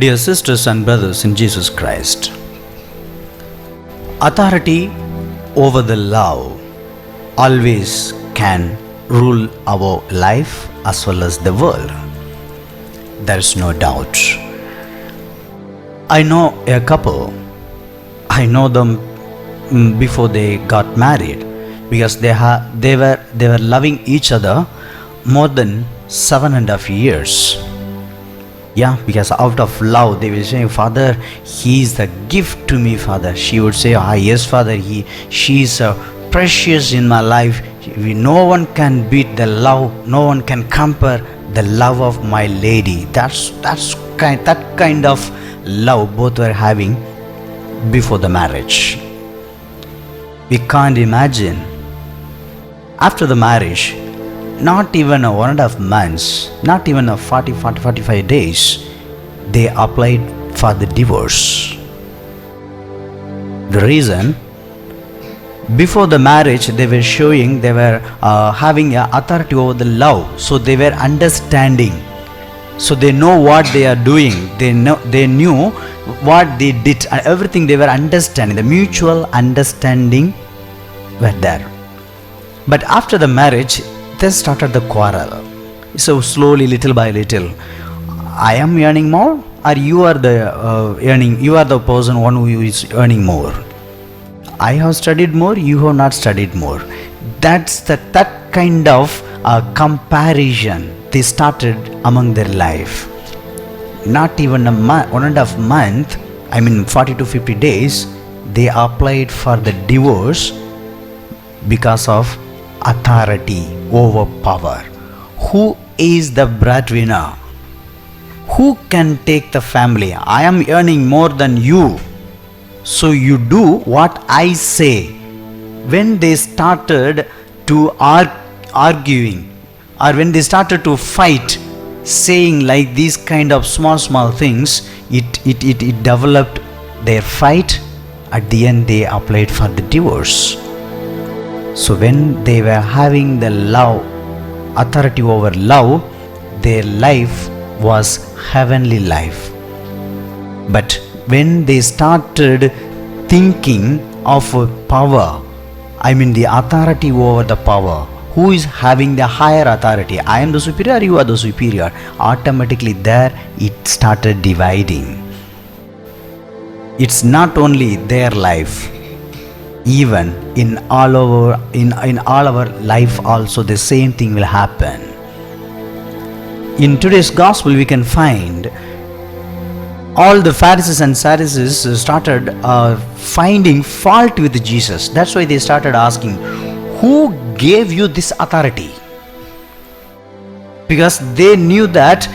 Dear sisters and brothers in Jesus Christ, authority over the love always can rule our life as well as the world. There is no doubt. I know a couple. I know them before they got married because they were loving each other more than 7.5 years. Yeah, because out of love they will say, Father, he is the gift to me, Father. She would say, yes, Father, she is precious in my life. No one can beat the love, no one can compare the love of my lady. That kind of love both were having before the marriage. We can't imagine after the marriage, not even a 1.5 months, not even a 45 days, they applied for the divorce. The reason, before the marriage they were showing, they were having authority over the love, so they were understanding, so they know what they are doing, they knew what they did, and everything they were understanding, the mutual understanding were there. But after the marriage they started the quarrel. So slowly, little by little, I am earning more, or you are the you are the person one who is earning more. I have studied more, you have not studied more. That's that kind of comparison they started among their life. Not even a 1.5 month, 40 to 50 days, they applied for the divorce because of authority over power. Who is the breadwinner? Who can take the family? I am earning more than you, so you do what I say. When they started to arguing, or when they started to fight, saying like these kind of small things, it developed their fight. At the end they applied for the divorce. So when they were having the love, authority over love, their life was heavenly life. But when they started thinking of power, the authority over the power, who is having the higher authority? I am the superior, you are the superior. Automatically there it started dividing. It's not only their life, even in all our life also the same thing will happen. In today's gospel we can find all the Pharisees and Sadducees started finding fault with Jesus. That's why they started asking, who gave you this authority? Because they knew that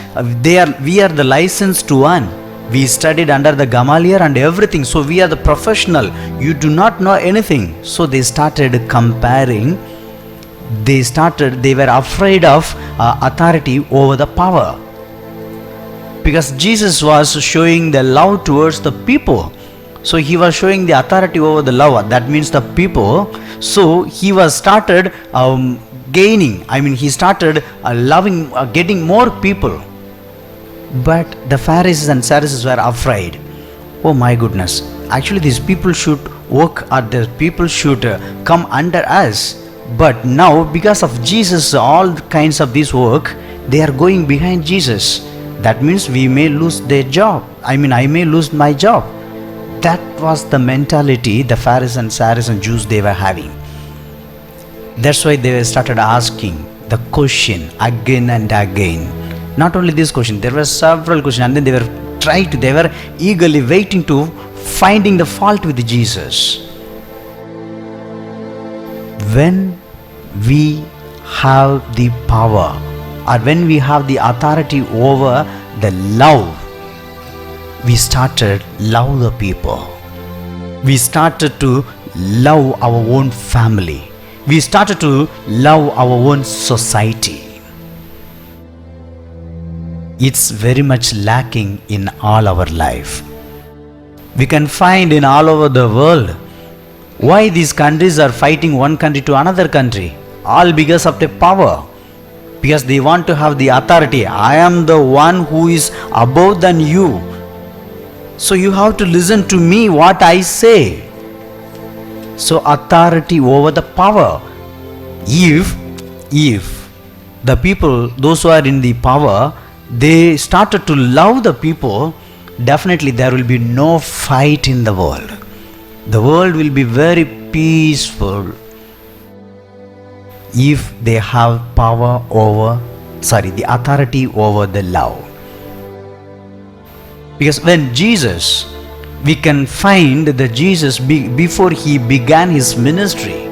we are the licensed one. We studied under the Gamaliel and everything, so we are the professional. You do not know anything. So they started comparing. They were afraid of authority over the power. Because Jesus was showing the love towards the people. So he was showing the authority over the love. That means the people. So he was started gaining. He started loving, getting more people. But the Pharisees and Sadducees were afraid. Oh my goodness, actually these people should work, or the people should come under us. But now because of Jesus, all kinds of this work, they are going behind Jesus. That means we may lose their job. I may lose my job. That was the mentality the Pharisees and Sadducees and Jews they were having. That's why they started asking the question again and again. Not only this question, there were several questions, and then they were eagerly waiting to finding the fault with Jesus. When we have the power, or when we have the authority over the love, we started love the people. We started to love our own family. We started to love our own society. It's very much lacking in all our life. We can find in all over the world why these countries are fighting one country to another country. All because of the power. Because they want to have the authority. I am the one who is above than you. So you have to listen to me what I say. So authority over the power. If the people, those who are in the power, they started to love the people, definitely there will be no fight in the world. The world will be very peaceful if they have the authority over the love. Because when Jesus, we can find that Jesus, before he began his ministry,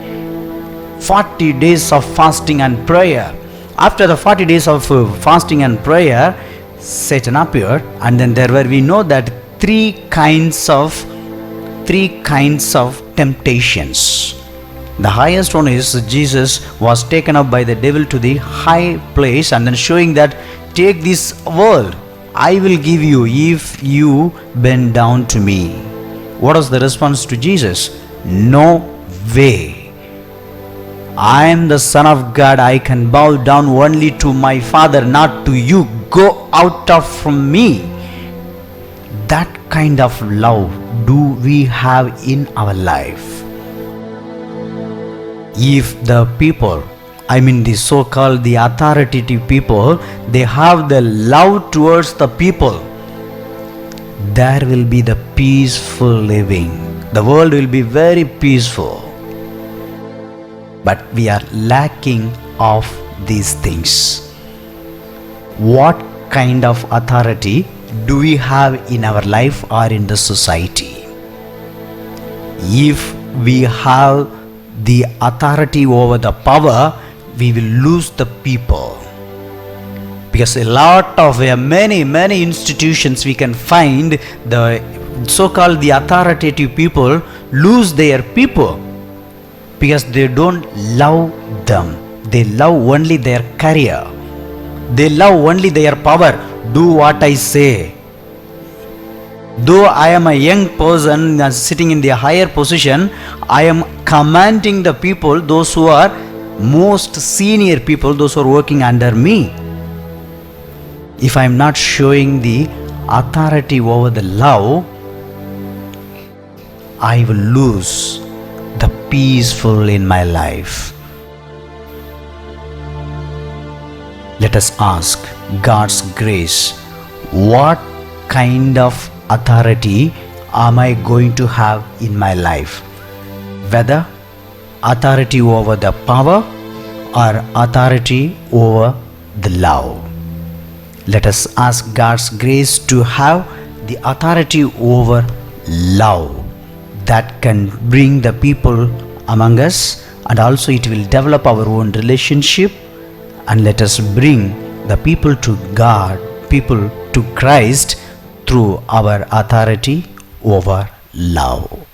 40 days of fasting and prayer. After the 40 days of fasting and prayer, Satan appeared, and then we know that three kinds of temptations. The highest one is Jesus was taken up by the devil to the high place, and then showing that, take this world, I will give you if you bend down to me. What was the response to Jesus? No way. I am the Son of God. I can bow down only to my Father, not to you. Go out from me. That kind of love do we have in our life? If the people, the so-called the authoritative people, they have the love towards the people, there will be the peaceful living. The world will be very peaceful. But we are lacking of these things. What kind of authority do we have in our life or in the society? If we have the authority over the power, we will lose the people. Because a lot of many institutions we can find the so-called the authoritative people lose their people. Because they don't love them. They love only their career. They love only their power. Do what I say. Though I am a young person sitting in the higher position, I am commanding the people, those who are most senior people, those who are working under me. If I am not showing the authority over the love, I will lose the peaceful in my life. Let us ask God's grace, what kind of authority am I going to have in my life? Whether authority over the power or authority over the love. Let us ask God's grace to have the authority over love that can bring the people among us, and also it will develop our own relationship, and let us bring the people to God, people to Christ through our authority over love.